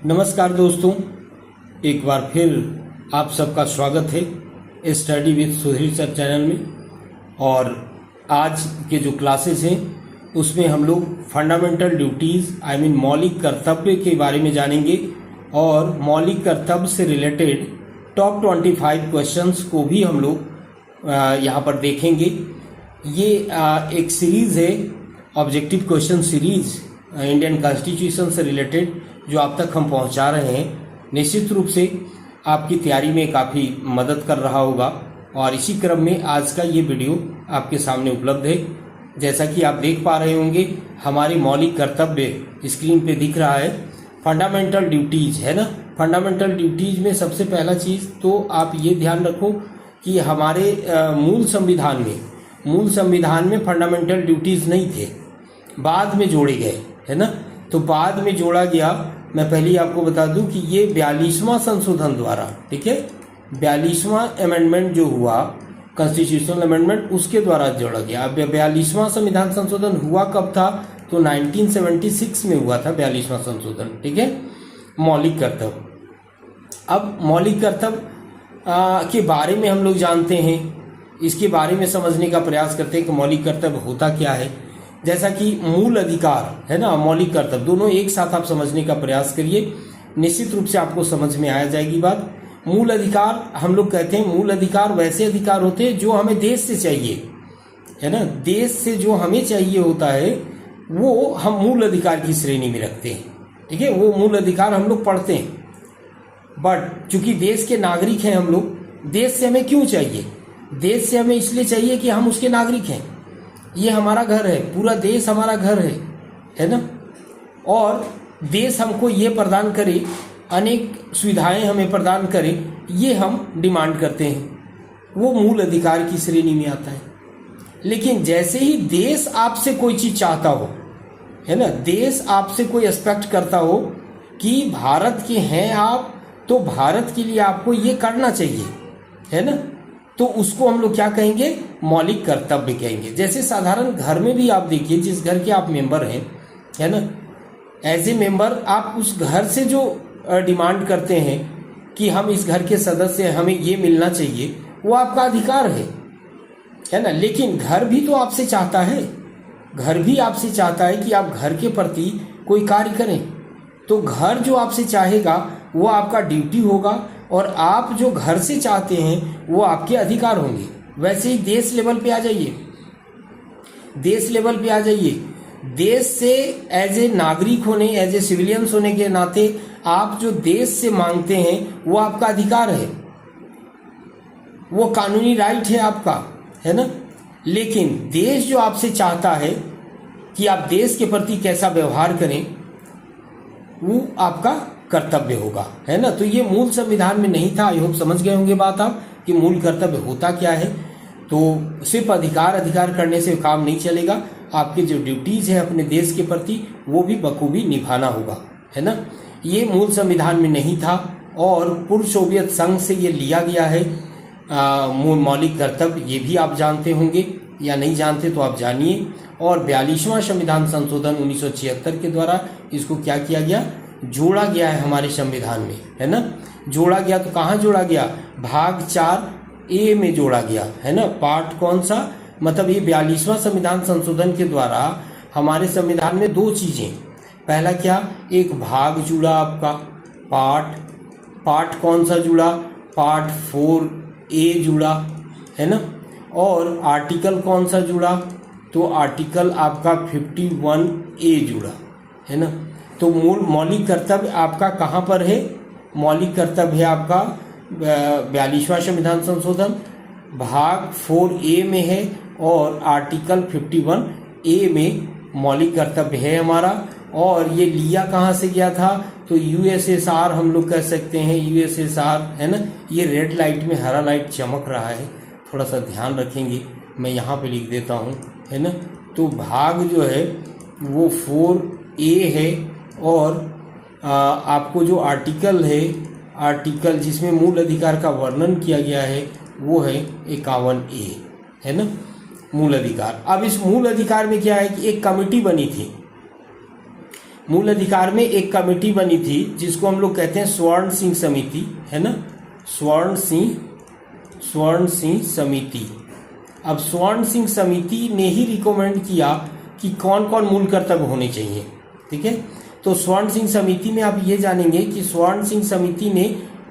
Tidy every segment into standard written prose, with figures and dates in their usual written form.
नमस्कार दोस्तों, एक बार फिर आप सबका स्वागत है study with Sudhir sir channel में। और आज के जो क्लासेस हैं उसमें हम लोग फंडामेंटल ड्यूटीज़ मौलिक कर्तव्य के बारे में जानेंगे और मौलिक कर्तव्य से रिलेटेड टॉप 25 क्वेश्चंस को भी हम लोग यहाँ पर देखेंगे। ये एक सीरीज़ है, objective question series Indian constitution से रिलेटेड, जो आप तक हम पहुंचा रहे हैं। निश्चित रूप से आपकी तैयारी में काफ़ी मदद कर रहा होगा और इसी क्रम में आज का ये वीडियो आपके सामने उपलब्ध है। जैसा कि आप देख पा रहे होंगे, हमारे मौलिक कर्तव्य स्क्रीन पे दिख रहा है। फंडामेंटल ड्यूटीज है ना। फंडामेंटल ड्यूटीज में सबसे पहला चीज़ तो आप ये ध्यान रखो कि हमारे मूल संविधान में फंडामेंटल ड्यूटीज नहीं थे, बाद में जोड़े गए, है ना। तो बाद में जोड़ा गया। मैं पहले ही आपको बता दूं कि ये 42वां संशोधन द्वारा, ठीक है, 42वां अमेंडमेंट जो हुआ, कॉन्स्टिट्यूशनल अमेंडमेंट, उसके द्वारा जोड़ा गया। अब 42वां संविधान संशोधन हुआ कब था? तो 1976 में हुआ था 42वां संशोधन, ठीक है। मौलिक कर्तव्य, अब मौलिक कर्तव्य के बारे में हम लोग जानते हैं, इसके बारे में समझने का प्रयास करते हैं कि मौलिक कर्तव्य होता क्या है। जैसा कि मूल अधिकार है ना, मौलिक कर्तव्य, दोनों एक साथ आप समझने का प्रयास करिए, निश्चित रूप से आपको समझ में आ जाएगी बात। मूल अधिकार हम लोग कहते हैं, मूल अधिकार वैसे अधिकार होते हैं जो हमें देश से चाहिए, है ना। देश से जो हमें चाहिए होता है वो हम मूल अधिकार की श्रेणी में रखते हैं, ठीक है। वो मूल अधिकार हम लोग पढ़ते हैं। बट चूंकि देश के नागरिक हैं हम लोग, देश से हमें क्यों चाहिए? देश से हमें इसलिए चाहिए कि हम उसके नागरिक हैं, ये हमारा घर है, पूरा देश हमारा घर है ना। और देश हमको ये प्रदान करे, अनेक सुविधाएं हमें प्रदान करे, ये हम डिमांड करते हैं, वो मूल अधिकार की श्रेणी में आता है। लेकिन जैसे ही देश आपसे कोई चीज चाहता हो, है ना, देश आपसे कोई एक्सपेक्ट करता हो कि भारत के हैं आप, तो भारत के लिए आपको ये करना चाहिए, है ना, तो उसको हम लोग क्या कहेंगे? मौलिक कर्तव्य कहेंगे। जैसे साधारण घर में भी आप देखिए, जिस घर के आप मेंबर हैं, है ना, एज ए मेंबर आप उस घर से जो डिमांड करते हैं कि हम इस घर के सदस्य हैं, हमें ये मिलना चाहिए, वो आपका अधिकार है ना। लेकिन घर भी तो आपसे चाहता है, घर भी आपसे चाहता है कि आप घर के प्रति कोई कार्य करें। तो घर जो आपसे चाहेगा वो आपका ड्यूटी होगा, और आप जो घर से चाहते हैं वो आपके अधिकार होंगे। वैसे ही देश लेवल पे आ जाइए, देश लेवल पे आ जाइए, देश से एज ए नागरिक होने, एज ए सिविलियंस होने के नाते आप जो देश से मांगते हैं वो आपका अधिकार है, वो कानूनी राइट है आपका, है ना। लेकिन देश जो आपसे चाहता है कि आप देश के प्रति कैसा व्यवहार करें, वो आपका कर्तव्य होगा, है ना। तो ये मूल संविधान में नहीं था। आई होप समझ गए होंगे बात आप कि मूल कर्तव्य होता क्या है। तो सिर्फ अधिकार करने से काम नहीं चलेगा, आपके जो ड्यूटीज है अपने देश के प्रति वो भी बखूबी निभाना होगा, है ना। ये मूल संविधान में नहीं था और पूर्व सोवियत संघ से ये लिया गया है मौलिक कर्तव्य। ये भी आप जानते होंगे, या नहीं जानते तो आप जानिए। और 42वां संविधान संशोधन 1976 के द्वारा इसको क्या किया गया? जोड़ा गया है हमारे संविधान में, है ना। जोड़ा गया तो कहाँ जोड़ा गया? भाग 4A में जोड़ा गया, है ना। पार्ट कौन सा? मतलब ये 42वां संविधान संशोधन के द्वारा हमारे संविधान में दो चीजें, पहला क्या, एक भाग जुड़ा आपका, पार्ट कौन सा जुड़ा? पार्ट 4A जुड़ा, है ना। और आर्टिकल कौन सा जुड़ा? तो आर्टिकल आपका 51A जुड़ा, है ना। तो मूल मौलिक कर्तव्य आपका कहाँ पर है? मौलिक कर्तव्य है आपका 42वां संविधान संशोधन भाग 4A में है, और आर्टिकल 51A में मौलिक कर्तव्य है हमारा। और ये लिया कहाँ से गया था? तो यूएसएसआर हम लोग कह सकते हैं, यूएसएसआर, है ना। ये रेड लाइट में हरा लाइट चमक रहा है, थोड़ा सा ध्यान रखेंगे, मैं यहाँ पे लिख देता हूँ, है ना। तो भाग जो है वो 4A है, और आपको जो आर्टिकल है, आर्टिकल जिसमें मूल अधिकार का वर्णन किया गया है वो है 51A, है ना, मूल अधिकार। अब इस मूल अधिकार में क्या है कि एक कमेटी बनी थी, मूल अधिकार में एक कमेटी बनी थी जिसको हम लोग कहते हैं स्वर्ण सिंह समिति, है ना, स्वर्ण सिंह समिति। अब स्वर्ण सिंह समिति ने ही रिकमेंड किया कि कौन कौन मूल कर्तव्य होने चाहिए, ठीक है। तो स्वर्ण सिंह समिति में आप ये जानेंगे कि स्वर्ण सिंह समिति ने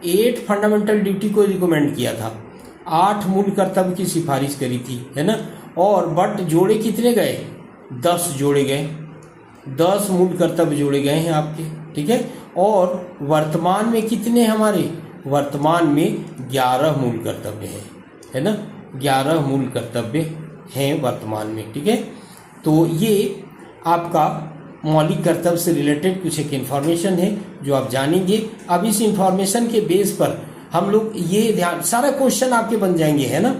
8 फंडामेंटल ड्यूटी को रिकमेंड किया था, 8 मूल कर्तव्य की सिफारिश करी थी, है ना। और बट जोड़े कितने गए, 10 जोड़े गए, 10 मूल कर्तव्य जोड़े गए हैं आपके, ठीक है। और वर्तमान में कितने हमारे, वर्तमान में 11 मूल कर्तव्य हैं, है ना, 11 मूल कर्तव्य हैं वर्तमान में, ठीक है। तो ये आपका मौलिक कर्तव्य से रिलेटेड कुछ एक इन्फॉर्मेशन है जो आप जानेंगे। अब इस इन्फॉर्मेशन के बेस पर हम लोग ये ध्यान, सारा क्वेश्चन आपके बन जाएंगे, है ना।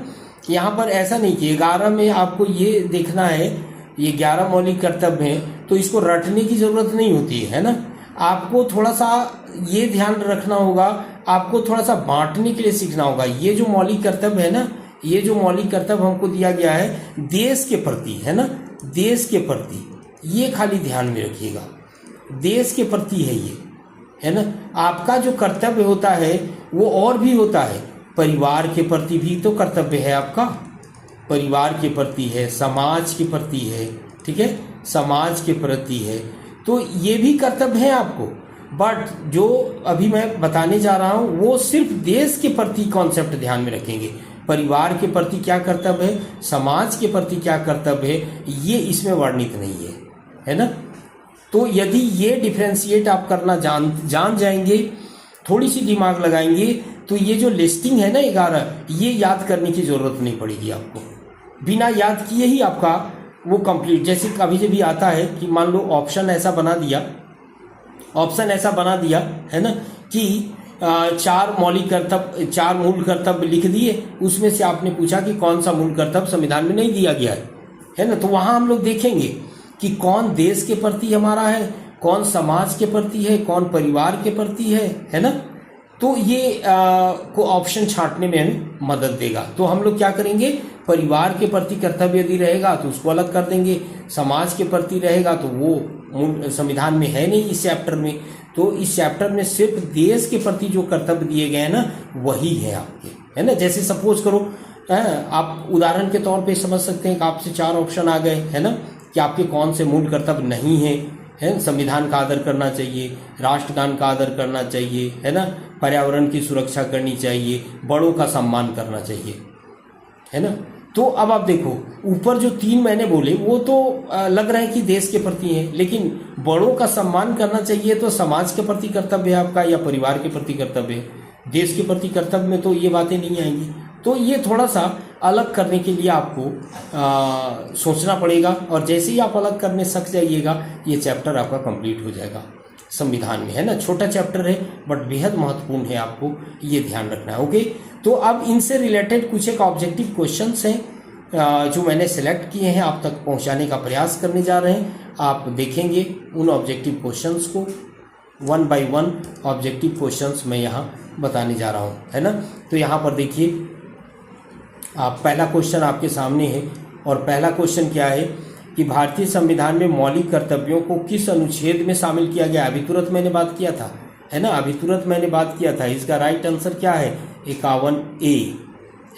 यहाँ पर ऐसा नहीं कि 11 में आपको ये देखना है, ये 11 मौलिक कर्तव्य हैं तो इसको रटने की जरूरत नहीं होती है ना। आपको थोड़ा सा ये ध्यान रखना होगा, आपको थोड़ा सा बांटने के लिए सीखना होगा। ये जो मौलिक कर्तव्य है ना, ये जो मौलिक कर्तव्य हमको दिया गया है देश के प्रति, है ना, देश के प्रति, ये खाली ध्यान में रखिएगा, देश के प्रति है ये, है ना। आपका जो कर्तव्य होता है वो और भी होता है, परिवार के प्रति भी तो कर्तव्य है आपका, परिवार के प्रति है, समाज के प्रति है, ठीक है, समाज के प्रति है, तो ये भी कर्तव्य है आपको। बट जो अभी मैं बताने जा रहा हूँ वो सिर्फ देश के प्रति कॉन्सेप्ट ध्यान में रखेंगे, परिवार के प्रति क्या कर्तव्य है, समाज के प्रति क्या कर्तव्य है, ये इसमें वर्णित नहीं है ना। तो यदि ये डिफ्रेंशिएट आप करना जान जाएंगे, थोड़ी सी दिमाग लगाएंगे, तो ये जो लिस्टिंग है ना 11, ये याद करने की जरूरत नहीं पड़ेगी आपको, बिना याद किए ही आपका वो कंप्लीट। जैसे कभी जब भी आता है कि मान लो ऑप्शन ऐसा बना दिया है ना कि 4 मौलिक कर्तव्य, 4 मूल कर्तव्य लिख दिए, उसमें से आपने पूछा कि कौन सा मूल कर्तव्य संविधान में नहीं दिया गया है ना। तो वहां हम लोग देखेंगे कि कौन देश के प्रति हमारा है, कौन समाज के प्रति है, कौन परिवार के प्रति है ना। तो ये को ऑप्शन छांटने में हमें मदद देगा। तो हम लोग क्या करेंगे, परिवार के प्रति कर्तव्य यदि रहेगा तो उसको अलग कर देंगे, समाज के प्रति रहेगा तो वो संविधान में है नहीं इस चैप्टर में, तो इस चैप्टर में सिर्फ देश के प्रति जो कर्तव्य दिए गए हैं ना वही है आपके, है ना। जैसे सपोज करो, आप उदाहरण के तौर पे समझ सकते हैं कि आपसे 4 ऑप्शन आ गए, है ना, कि आपके कौन से मूल कर्तव्य नहीं है, संविधान का आदर करना चाहिए, राष्ट्रगान का आदर करना चाहिए, है ना, पर्यावरण की सुरक्षा करनी चाहिए, बड़ों का सम्मान करना चाहिए, है ना। तो अब आप देखो, ऊपर जो 3 मैंने बोले वो तो लग रहा है कि देश के प्रति है, लेकिन बड़ों का सम्मान करना चाहिए तो समाज के प्रति कर्तव्य है आपका या परिवार के प्रति कर्तव्य है, देश के प्रति कर्तव्य में तो ये बातें नहीं आएंगी। तो ये थोड़ा सा अलग करने के लिए आपको सोचना पड़ेगा, और जैसे ही आप अलग करने सीख जाइएगा ये चैप्टर आपका कंप्लीट हो जाएगा संविधान में, है ना। छोटा चैप्टर है बट बेहद महत्वपूर्ण है, आपको ये ध्यान रखना है। ओके, तो अब इनसे रिलेटेड कुछ एक ऑब्जेक्टिव क्वेश्चंस हैं जो मैंने सेलेक्ट किए हैं, आप तक पहुंचाने का प्रयास करने जा रहे हैं। आप देखेंगे उन ऑब्जेक्टिव क्वेश्चंस को, 1 बाय 1 ऑब्जेक्टिव क्वेश्चंस मैं यहाँ बताने जा रहा हूँ, है ना। तो यहाँ पर देखिए, आप पहला क्वेश्चन आपके सामने है, और पहला क्वेश्चन क्या है कि भारतीय संविधान में मौलिक कर्तव्यों को किस अनुच्छेद में शामिल किया गया। अभी तुरंत मैंने बात किया था, है ना, अभी तुरंत मैंने बात किया था। इसका राइट आंसर क्या है, 51A,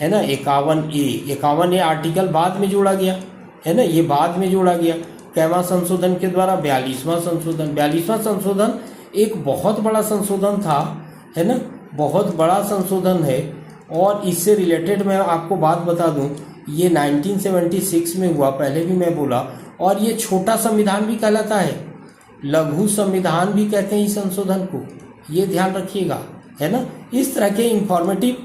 है ना, 51A आर्टिकल बाद में जोड़ा गया, है ना, ये बाद में जोड़ा गया। कैवा संशोधन के द्वारा 42वां संशोधन। 42वां संशोधन एक बहुत बड़ा संशोधन था, है ना, बहुत बड़ा संशोधन है। और इससे रिलेटेड मैं आपको बात बता दूं, ये 1976 में हुआ, पहले भी मैं बोला, और ये छोटा संविधान भी कहलाता है, लघु संविधान भी कहते हैं इस संशोधन को, ये ध्यान रखिएगा, है ना। इस तरह के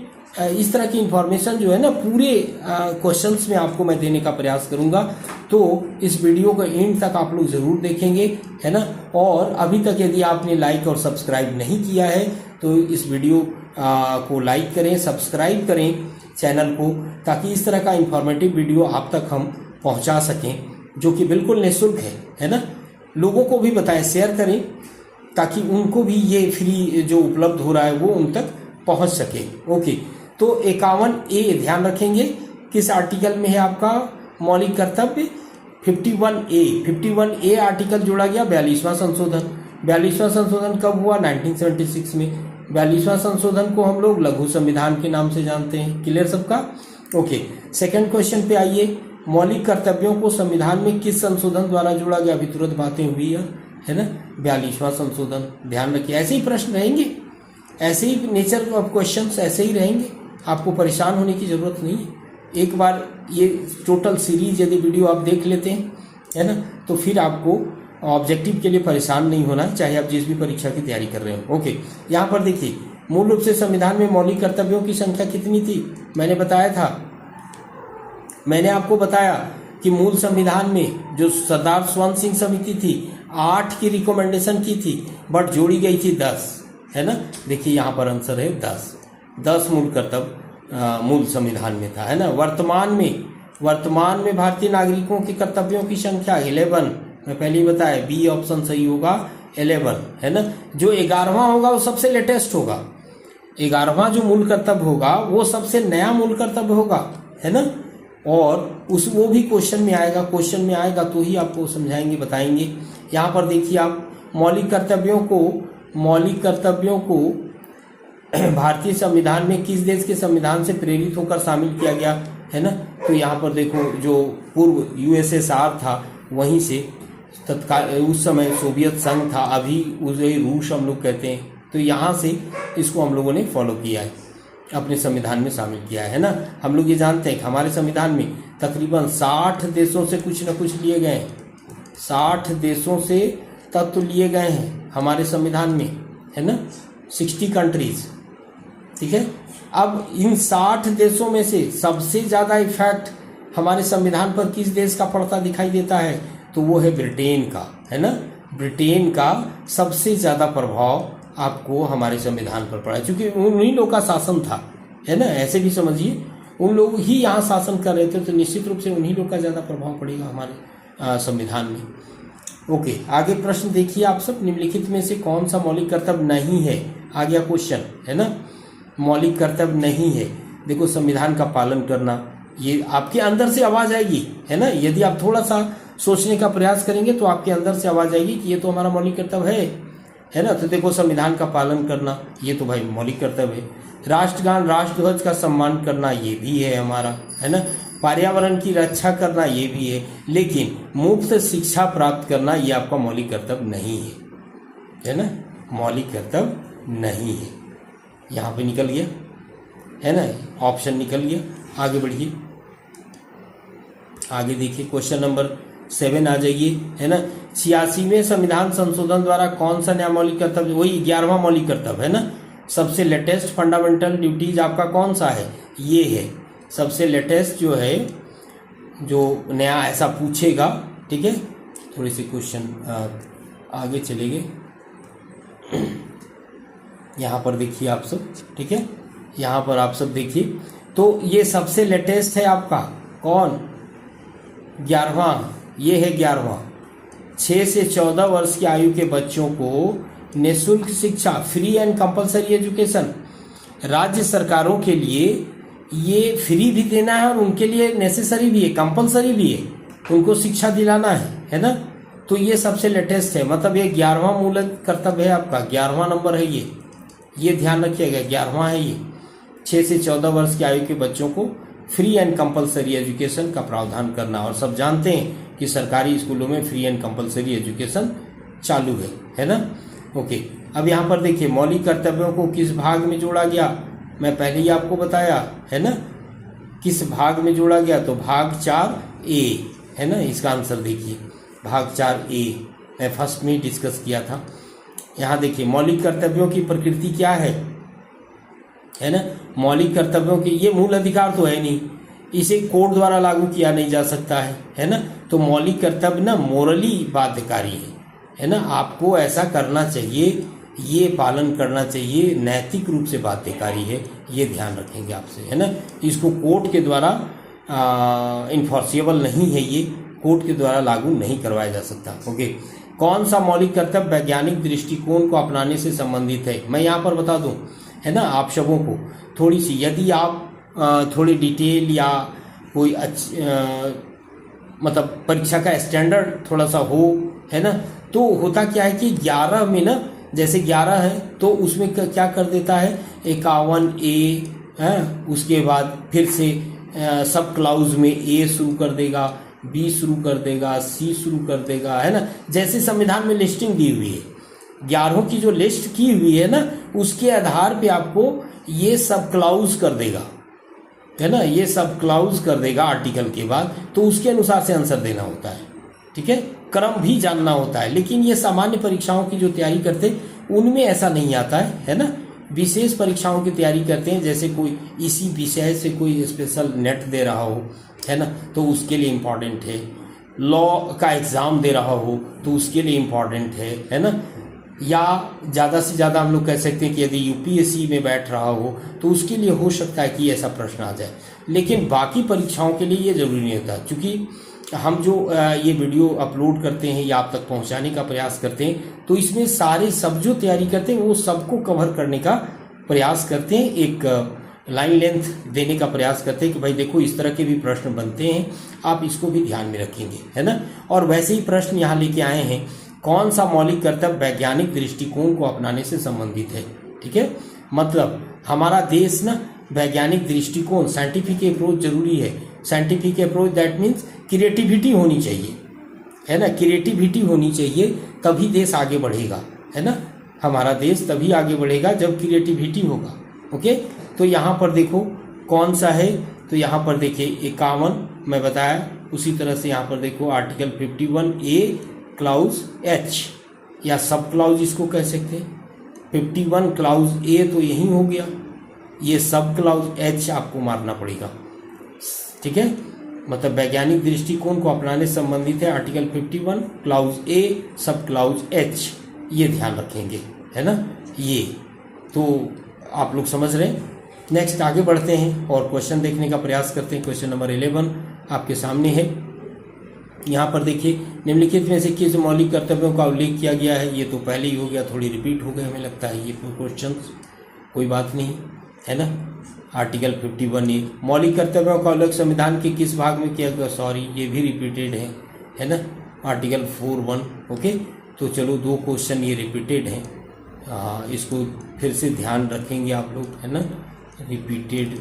इस तरह की इंफॉर्मेशन जो है ना पूरे क्वेश्चंस में आपको मैं देने का प्रयास करूंगा। तो इस वीडियो को एंड तक आप लोग जरूर देखेंगे, है ना। और अभी तक यदि आपने लाइक और सब्सक्राइब नहीं किया है तो इस वीडियो को लाइक करें, सब्सक्राइब करें चैनल को, ताकि इस तरह का इंफॉर्मेटिव वीडियो आप तक हम पहुंचा सकें, जो कि बिल्कुल निःशुल्क है ना। लोगों को भी बताएं, शेयर करें, ताकि उनको भी ये फ्री जो उपलब्ध हो रहा है वो उन तक पहुंच सके। ओके, तो 51A ध्यान रखेंगे किस आर्टिकल में है आपका मौलिक कर्तव्य, 51A आर्टिकल जोड़ा गया 42वां संशोधन। 42वां संशोधन कब हुआ? 1976 में। 42वां संशोधन को हम लोग लघु संविधान के नाम से जानते हैं। क्लियर सबका? ओके, सेकंड क्वेश्चन पे आइए। मौलिक कर्तव्यों को संविधान में किस संशोधन द्वारा जोड़ा गया? अभी तुरंत बातें हुई है ना, 42वां संशोधन। ध्यान रखिए, ऐसे ही प्रश्न रहेंगे, ऐसे ही नेचर ऑफ क्वेश्चंस ऐसे ही रहेंगे, आपको परेशान होने की जरूरत नहीं है। एक बार ये टोटल सीरीज यदि वीडियो आप देख लेते हैं, है ना, तो फिर आपको ऑब्जेक्टिव के लिए परेशान नहीं होना है, चाहे आप जिस भी परीक्षा की तैयारी कर रहे हो। ओके, यहाँ पर देखिए, मूल रूप से संविधान में मौलिक कर्तव्यों की संख्या कितनी थी? मैंने बताया था, मैंने आपको बताया कि मूल संविधान में जो सरदार स्वर्ण सिंह समिति थी 8 की रिकमेंडेशन की थी, बट जोड़ी गई थी 10, है ना। देखिए यहाँ पर आंसर है 10 मूल कर्तव्य मूल संविधान में था, है ना। वर्तमान में भारतीय नागरिकों के कर्तव्यों की संख्या 11, मैं पहले ही बताया, बी ऑप्शन सही होगा 11, है ना। जो 11वां होगा वो सबसे लेटेस्ट होगा, 11वां जो मूल कर्तव्य होगा वो सबसे नया मूल कर्तव्य होगा, है ना। और वो भी क्वेश्चन में आएगा तो ही आपको समझाएंगे, बताएंगे। यहाँ पर देखिए आप, मौलिक कर्तव्यों को भारतीय संविधान में किस देश के संविधान से प्रेरित होकर शामिल किया गया, है ना। तो यहाँ पर देखो, जो पूर्व यूएसएसआर था वहीं से, तत्काल उस समय सोवियत संघ था, अभी उसे रूस हम लोग कहते हैं, तो यहाँ से इसको हम लोगों ने फॉलो किया है, अपने संविधान में शामिल किया है ना। हम लोग ये जानते हैं कि हमारे संविधान में तकरीबन 60 देशों से कुछ न कुछ लिए गए हैं, 60 देशों से तत्व लिए गए हैं हमारे संविधान में, है ना, 60 कंट्रीज, ठीक है। अब इन 60 देशों में से सबसे ज़्यादा इफेक्ट हमारे संविधान पर किस देश का पड़ता दिखाई देता है? तो वो है ब्रिटेन का, है ना। ब्रिटेन का सबसे ज़्यादा प्रभाव आपको हमारे संविधान पर पड़ा, क्योंकि उन्हीं लोग का शासन था, है ना। ऐसे भी समझिए, उन लोग ही यहाँ शासन कर रहे थे, तो निश्चित रूप से उन्हीं लोग का ज़्यादा प्रभाव पड़ेगा हमारे संविधान में। ओके, आगे प्रश्न देखिए आप सब, निम्नलिखित में से कौन सा मौलिक कर्तव्य नहीं है? आ गया क्वेश्चन, है ना। मौलिक कर्तव्य नहीं है, देखो, संविधान का पालन करना, ये आपके अंदर से आवाज आएगी, है ना। यदि आप थोड़ा सा सोचने का प्रयास करेंगे तो आपके अंदर से आवाज आएगी कि ये तो हमारा मौलिक कर्तव्य है ना। तो देखो, संविधान का पालन करना, ये तो भाई मौलिक कर्तव्य है। राष्ट्रगान, राष्ट्रध्वज का सम्मान करना, ये भी है हमारा, है ना। पर्यावरण की रक्षा करना, ये भी है। लेकिन मुफ्त शिक्षा प्राप्त करना, ये आपका मौलिक कर्तव्य नहीं है ना। मौलिक कर्तव्य नहीं है, यहाँ पे निकल गया, है ना, ऑप्शन निकल गया। आगे बढ़िए, आगे देखिए, क्वेश्चन नंबर 7 आ जाइए, है ना। 86वें संविधान संशोधन द्वारा कौन सा नया मौलिक कर्तव्य? वही 11वां मौलिक कर्तव्य, है ना। सबसे लेटेस्ट फंडामेंटल ड्यूटीज आपका कौन सा है? ये है सबसे लेटेस्ट, जो है, जो नया ऐसा पूछेगा, ठीक है। थोड़ी सी क्वेश्चन आगे चलेंगे, यहाँ पर देखिए आप सब, ठीक है, यहाँ पर आप सब देखिए, तो ये सबसे लेटेस्ट है आपका कौन? 11वां, ये है 11वां। 6 से 14 वर्ष की आयु के बच्चों को निःशुल्क शिक्षा, फ्री एंड कंपलसरी एजुकेशन, राज्य सरकारों के लिए ये फ्री भी देना है और उनके लिए नेसेसरी भी है, कंपलसरी भी है, उनको शिक्षा दिलाना है ना। तो ये सबसे लेटेस्ट है, मतलब ये 11वां मूल कर्तव्य है आपका, 11वां नंबर है ये ध्यान रखिएगा, 11वां है ये। 6 से 14 वर्ष की आयु के बच्चों को फ्री एंड कंपलसरी एजुकेशन का प्रावधान करना, और सब जानते हैं कि सरकारी स्कूलों में फ्री एंड कंपलसरी एजुकेशन चालू है ना। ओके, अब यहाँ पर देखिए, मौलिक कर्तव्यों को किस भाग में जोड़ा गया? मैं पहले ही आपको बताया, है ना, किस भाग में जोड़ा गया? तो भाग 4A, है ना। इसका आंसर देखिए, भाग 4A, मैं फर्स्ट में डिस्कस किया था। यहाँ देखिए, मौलिक कर्तव्यों की प्रकृति क्या है ना। मौलिक कर्तव्यों के, ये मूल अधिकार तो है नहीं, इसे कोर्ट द्वारा लागू किया नहीं जा सकता है ना। तो मौलिक कर्तव्य ना मोरली बाध्यकारी है ना, आपको ऐसा करना चाहिए, ये पालन करना चाहिए, नैतिक रूप से बाध्यकारी है, ये ध्यान रखेंगे आपसे, है ना। इसको कोर्ट के द्वारा इन्फोर्सिबल नहीं है, ये कोर्ट के द्वारा लागू नहीं करवाया जा सकता। ओके, कौन सा मौलिक कर्तव्य वैज्ञानिक दृष्टिकोण को अपनाने से संबंधित है? मैं यहाँ पर बता दूं, है ना, आप सबों को थोड़ी सी, यदि आप थोड़ी डिटेल या कोई मतलब परीक्षा का स्टैंडर्ड थोड़ा सा हो, है ना। तो होता क्या है कि 11 में ना, जैसे 11 है तो उसमें क्या कर देता है 51A है, उसके बाद फिर से सब क्लाउज में A शुरू कर देगा, B शुरू कर देगा, C शुरू कर देगा, है ना। जैसे संविधान में लिस्टिंग दी हुई है 11 की जो लिस्ट की हुई है ना, उसके आधार पे आपको ये सब क्लाउज कर देगा, है ना, ये सब क्लाउज कर देगा आर्टिकल के बाद, तो उसके अनुसार से आंसर देना होता है, ठीक है। क्रम भी जानना होता है, लेकिन ये सामान्य परीक्षाओं की जो तैयारी करते हैं उनमें ऐसा नहीं आता है ना। विशेष परीक्षाओं की तैयारी करते हैं, जैसे कोई इसी विषय से कोई स्पेशल नेट दे रहा हो, है ना, तो उसके लिए इम्पॉर्टेंट है। लॉ का एग्ज़ाम दे रहा हो तो उसके लिए इम्पॉर्टेंट है ना। या ज़्यादा से ज़्यादा हम लोग कह सकते हैं कि यदि यूपीएससी में बैठ रहा हो तो उसके लिए हो सकता है कि ऐसा प्रश्न आ जाए, लेकिन बाकी परीक्षाओं के लिए ये ज़रूरी नहीं होता, क्योंकि हम जो ये वीडियो अपलोड करते हैं या आप तक पहुंचाने का प्रयास करते हैं, तो इसमें सारे सब जो तैयारी करते हैं वो सबको कवर करने का प्रयास करते हैं, एक लाइन लेंथ देने का प्रयास करते हैं कि भाई देखो इस तरह के भी प्रश्न बनते हैं, आप इसको भी ध्यान में रखेंगे, है ना। और वैसे ही प्रश्न यहाँ लेके आए हैं, कौन सा मौलिक कर्तव्य वैज्ञानिक दृष्टिकोण को अपनाने से संबंधित है, ठीक है। मतलब हमारा देश ना वैज्ञानिक दृष्टिकोण, साइंटिफिक अप्रोच जरूरी है। Scientific approach that means creativity होनी चाहिए, है ना, क्रिएटिविटी होनी चाहिए, तभी देश आगे बढ़ेगा, है ना। हमारा देश तभी आगे बढ़ेगा जब क्रिएटिविटी होगा, ओके। तो यहाँ पर देखो कौन सा है, तो यहाँ पर देखिए 51 मैं बताया, उसी तरह से यहाँ पर देखो आर्टिकल 51A क्लाउज H या सब क्लाउज इसको कह सकते हैं। 51 क्लाउज A तो यही हो गया, ये सब क्लाउज H आपको मारना पड़ेगा, ठीक है। मतलब वैज्ञानिक दृष्टिकोण को अपनाने से संबंधित है आर्टिकल 51 क्लाउज A सब क्लाउज H, ये ध्यान रखेंगे, है ना। ये तो आप लोग समझ रहे हैं। नेक्स्ट आगे बढ़ते हैं और क्वेश्चन देखने का प्रयास करते हैं। क्वेश्चन नंबर 11 आपके सामने है। यहाँ पर देखिए, निम्नलिखित में से किस मौलिक कर्तव्यों का उल्लेख किया गया है। ये तो पहले ही हो गया, थोड़ी रिपीट हो गए हमें लगता है ये क्वेश्चन, कोई बात नहीं, है ना। आर्टिकल 51A मौलिक कर्तव्यों का उल्लेख संविधान के किस भाग में किया गया, सॉरी ये भी रिपीटेड है ना, आर्टिकल 41, ओके। तो चलो 2 क्वेश्चन ये रिपीटेड हैं, इसको फिर से ध्यान रखेंगे आप लोग, है ना। रिपीटेड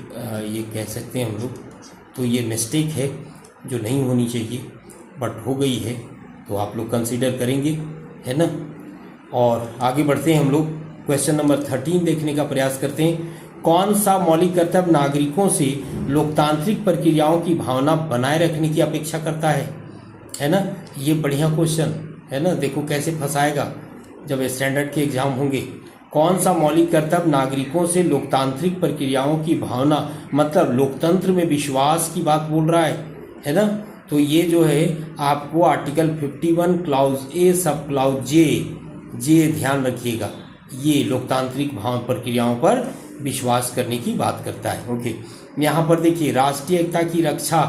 ये कह सकते हैं हम लोग, तो ये मिस्टेक है जो नहीं होनी चाहिए बट हो गई है, तो आप लोग कंसीडर करेंगे, है ना। और आगे बढ़ते हैं हम लोग, क्वेश्चन नंबर 13 देखने का प्रयास करते हैं। कौन सा मौलिक कर्तव्य नागरिकों से लोकतांत्रिक प्रक्रियाओं की भावना बनाए रखने की अपेक्षा करता है ना। ये बढ़िया क्वेश्चन है ना, देखो कैसे फंसाएगा जब स्टैंडर्ड के एग्जाम होंगे। कौन सा मौलिक कर्तव्य नागरिकों से लोकतांत्रिक प्रक्रियाओं की भावना, मतलब लोकतंत्र में विश्वास की बात बोल रहा है ना। तो ये जो है आपको आर्टिकल 51 क्लाउज A सब क्लाउज J ध्यान रखिएगा, ये लोकतांत्रिक भाव प्रक्रियाओं पर विश्वास करने की बात करता है, ओके। यहाँ पर देखिए, राष्ट्रीय एकता की रक्षा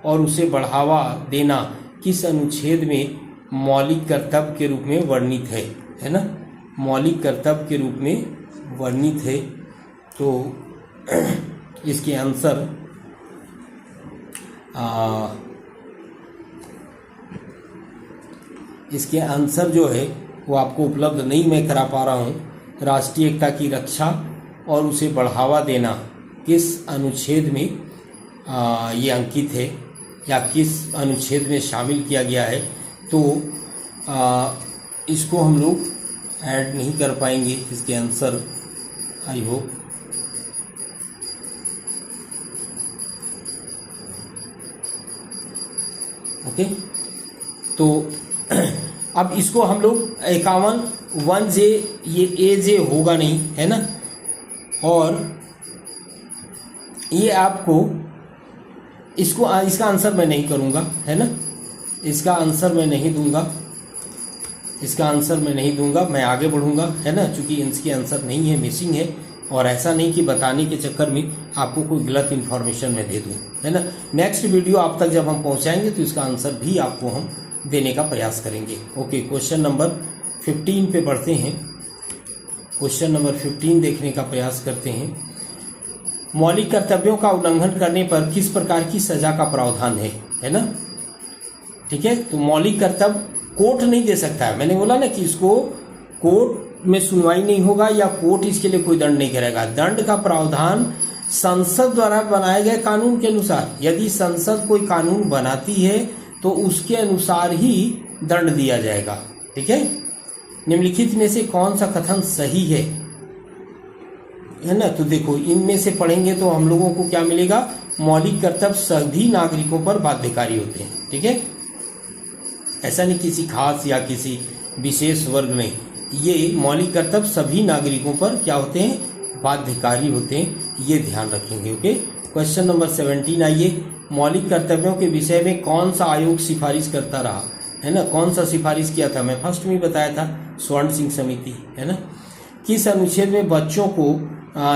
और उसे बढ़ावा देना किस अनुच्छेद में मौलिक कर्तव्य के रूप में वर्णित है ना। मौलिक कर्तव्य के रूप में वर्णित है, तो इसके आंसर इसके आंसर जो है वो आपको उपलब्ध नहीं मैं करा पा रहा हूँ। राष्ट्रीय एकता की रक्षा और उसे बढ़ावा देना किस अनुच्छेद में ये अंकित है या किस अनुच्छेद में शामिल किया गया है, तो इसको हम लोग ऐड नहीं कर पाएंगे इसके आंसर, आई होप। ओके, तो अब इसको हम लोग 51 1J, ये AJ होगा नहीं, है ना। और ये आपको इसका आंसर मैं नहीं करूँगा, है ना। इसका आंसर मैं नहीं दूंगा, मैं आगे बढ़ूंगा, है ना, क्योंकि इसके आंसर नहीं है, मिसिंग है। और ऐसा नहीं कि बताने के चक्कर में आपको कोई गलत इन्फॉर्मेशन मैं दे दूं, है ना। नेक्स्ट वीडियो आप तक जब हम पहुंचाएंगे तो इसका आंसर भी आपको हम देने का प्रयास करेंगे, ओके। क्वेश्चन नंबर 15 पे बढ़ते हैं। क्वेश्चन नंबर 15 देखने का प्रयास करते हैं। मौलिक कर्तव्यों का उल्लंघन करने पर किस प्रकार की सजा का प्रावधान है ना। ठीक है। तो मौलिक कर्तव्य कोर्ट नहीं दे सकता है, मैंने बोला ना कि इसको कोर्ट में सुनवाई नहीं होगा या कोर्ट इसके लिए कोई दंड नहीं करेगा। दंड का प्रावधान संसद द्वारा बनाए गए कानून के अनुसार, यदि संसद कोई कानून बनाती है तो उसके अनुसार ही दंड दिया जाएगा, ठीक है। निम्नलिखित में से कौन सा कथन सही है ना। तो देखो इनमें से पढ़ेंगे तो हम लोगों को क्या मिलेगा, मौलिक कर्तव्य सभी नागरिकों पर बाध्यकारी होते हैं, ठीक है। ऐसा नहीं किसी खास या किसी विशेष वर्ग में, ये मौलिक कर्तव्य सभी नागरिकों पर क्या होते हैं, बाध्यकारी होते हैं, ये ध्यान रखेंगे। ओके, क्वेश्चन नंबर 17 आइए। मौलिक कर्तव्यों के विषय में कौन सा आयोग सिफारिश करता रहा, है ना। कौन सा सिफारिश किया था, मैं फर्स्ट में बताया था, स्वर्ण सिंह समिति, है ना। किस अनुच्छेद में बच्चों को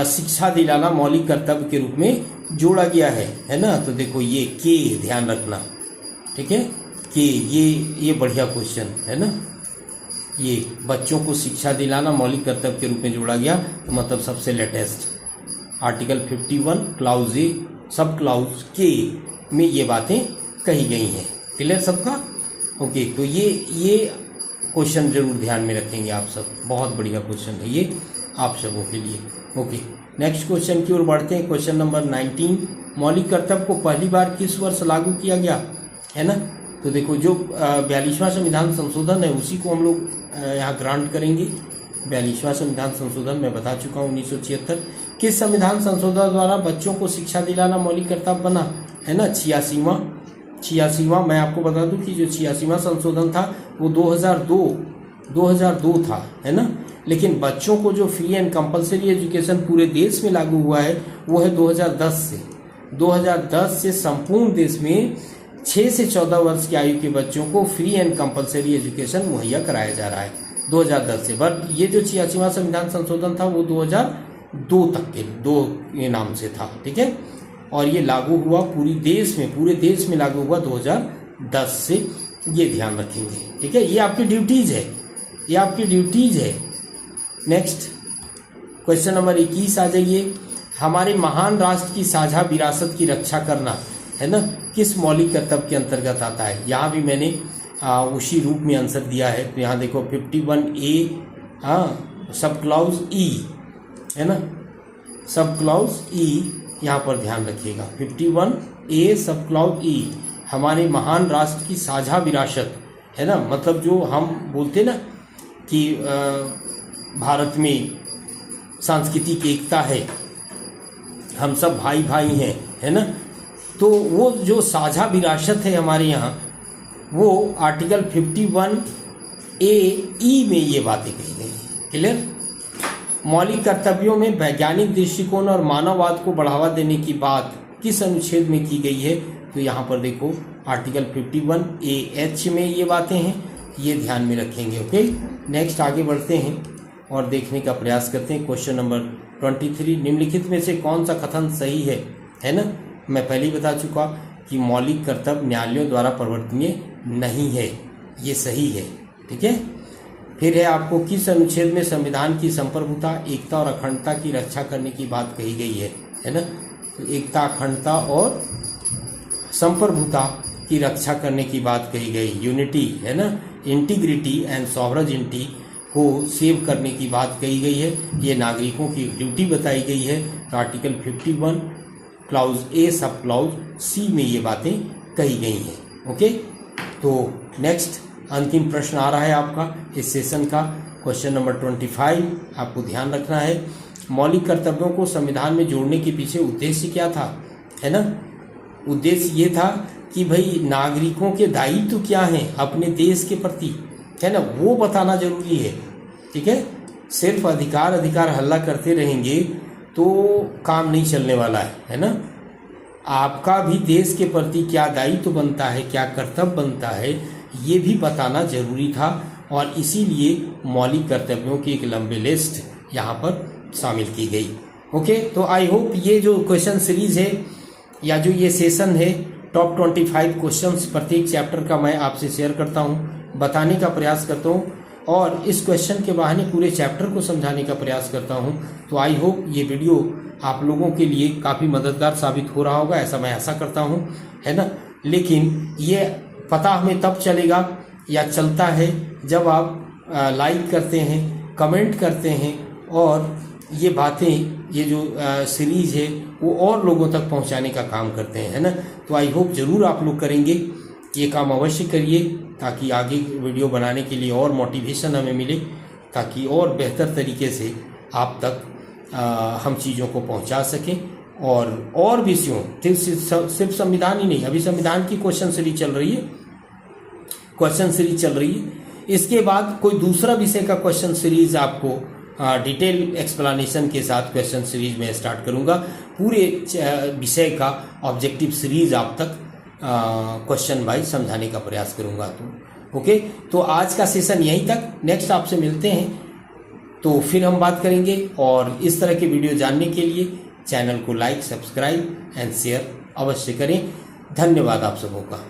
शिक्षा दिलाना मौलिक कर्तव्य के रूप में जोड़ा गया है ना। तो देखो ये के ध्यान रखना, ठीक है, कि ये बढ़िया क्वेश्चन है ना। ये बच्चों को शिक्षा दिलाना मौलिक कर्तव्य के रूप में जोड़ा गया, तो मतलब सबसे लेटेस्ट आर्टिकल 51 क्लाउज ए सब क्लाउज के में ये बातें कही गई हैं। क्लियर सबका। ओके, तो ये क्वेश्चन जरूर ध्यान में रखेंगे आप सब, बहुत बढ़िया क्वेश्चन है ये आप सबों के लिए। ओके, नेक्स्ट क्वेश्चन की ओर बढ़ते हैं। क्वेश्चन नंबर 19, मौलिक कर्तव्य को पहली बार किस वर्ष लागू किया गया, है ना। तो देखो जो 42वां संविधान संशोधन है उसी को हम लोग यहाँ ग्रांट करेंगे। 42वां संविधान संशोधन मैं बता चुका हूँ 1976। किस संविधान संशोधन द्वारा बच्चों को शिक्षा दिलाना मौलिक कर्तव्य बना, है ना, 86वां। मैं आपको बता दूं कि जो 86वां संशोधन था वो 2002 था, है ना। लेकिन बच्चों को जो फ्री एंड कंपलसरी एजुकेशन पूरे देश में लागू हुआ है वो है 2010 से संपूर्ण देश में 6 से 14 वर्ष की आयु के बच्चों को फ्री एंड कंपलसरी एजुकेशन मुहैया कराया जा रहा है 2010 से। बट ये जो 86वां संविधान संशोधन था वो 2002 तक के नाम से था, ठीक है। और ये लागू हुआ पूरे देश में लागू हुआ 2010 से, ये ध्यान रखेंगे, ठीक है। ये आपकी ड्यूटीज है, नेक्स्ट क्वेश्चन नंबर 21 आ जाइए। हमारे महान राष्ट्र की साझा विरासत की रक्षा करना, है ना, किस मौलिक कर्तव्य के अंतर्गत आता है। यहाँ भी मैंने उसी रूप में आंसर दिया है। तो यहाँ देखो 51A सब क्लाउज ई, है ना, सब क्लाउज ई यहाँ पर ध्यान रखिएगा। 51A सब क्लाउज ई हमारे महान राष्ट्र की साझा विरासत, है ना। मतलब जो हम बोलते ना कि भारत में सांस्कृतिक एकता है, हम सब भाई भाई हैं, है ना। तो वो जो साझा विरासत है हमारे यहाँ, वो आर्टिकल 51A में ये बातें कही गई हैं। क्लियर। मौलिक कर्तव्यों में वैज्ञानिक दृष्टिकोण और मानववाद को बढ़ावा देने की बात किस अनुच्छेद में की गई है। तो यहाँ पर देखो आर्टिकल 51AH में ये बातें हैं, ये ध्यान में रखेंगे। ओके, नेक्स्ट आगे बढ़ते हैं और देखने का प्रयास करते हैं। क्वेश्चन नंबर 23, निम्नलिखित में से कौन सा कथन सही है ना। मैं पहले ही बता चुका कि मौलिक कर्तव्य न्यायालयों द्वारा परिवर्तनीय नहीं है, ये सही है, ठीक है। फिर है आपको किस अनुच्छेद में संविधान की संप्रभुता, एकता और अखंडता की रक्षा करने की बात कही गई है ना। तो एकता, अखंडता और संप्रभुता की रक्षा करने की बात कही गई। यूनिटी, है ना, इंटीग्रिटी एंड सॉवरेनिटी को सेव करने की बात कही गई है। ये नागरिकों की ड्यूटी बताई गई है। तो आर्टिकल 51 क्लाउज ए सब क्लाउज सी में ये बातें कही गई हैं। ओके, तो नेक्स्ट अंतिम प्रश्न आ रहा है आपका इस सेशन का, क्वेश्चन नंबर 25। आपको ध्यान रखना है मौलिक कर्तव्यों को संविधान में जोड़ने के पीछे उद्देश्य क्या था, है ना। उद्देश्य ये था कि भाई नागरिकों के दायित्व क्या हैं अपने देश के प्रति, है ना, वो बताना जरूरी है, ठीक है। सिर्फ अधिकार हल्ला करते रहेंगे तो काम नहीं चलने वाला है ना। आपका भी देश के प्रति क्या दायित्व बनता है, क्या कर्तव्य बनता है, ये भी बताना जरूरी था। और इसीलिए मौलिक कर्तव्यों की एक लंबी लिस्ट यहाँ पर शामिल की गई। ओके, तो आई होप ये जो क्वेश्चन सीरीज है या जो ये सेशन है, टॉप 25 क्वेश्चंस प्रत्येक चैप्टर का मैं आपसे शेयर करता हूँ, बताने का प्रयास करता हूँ और इस क्वेश्चन के बहाने पूरे चैप्टर को समझाने का प्रयास करता हूँ। तो आई होप ये वीडियो आप लोगों के लिए काफ़ी मददगार साबित हो रहा होगा, ऐसा मैं आशा करता हूँ, है ना। लेकिन ये पता हमें तब चलेगा या चलता है जब आप लाइक करते हैं, कमेंट करते हैं और ये बातें, ये जो सीरीज़ है वो और लोगों तक पहुंचाने का काम करते हैं, है ना। तो आई होप ज़रूर आप लोग करेंगे, ये काम अवश्य करिए ताकि आगे वीडियो बनाने के लिए और मोटिवेशन हमें मिले, ताकि और बेहतर तरीके से आप तक हम चीज़ों को पहुंचा सकें। और विषयों, सिर्फ संविधान ही नहीं, अभी संविधान की क्वेश्चन सीरीज चल रही है, इसके बाद कोई दूसरा विषय का क्वेश्चन सीरीज आपको डिटेल एक्सप्लेनेशन के साथ क्वेश्चन सीरीज में स्टार्ट करूंगा। पूरे विषय का ऑब्जेक्टिव सीरीज आप तक क्वेश्चन वाइज समझाने का प्रयास करूंगा। तो ओके, तो आज का सेशन यहीं तक, नेक्स्ट आपसे मिलते हैं तो फिर हम बात करेंगे। और इस तरह के वीडियो जानने के लिए चैनल को लाइक, सब्सक्राइब एंड शेयर अवश्य करें। धन्यवाद आप सबों का।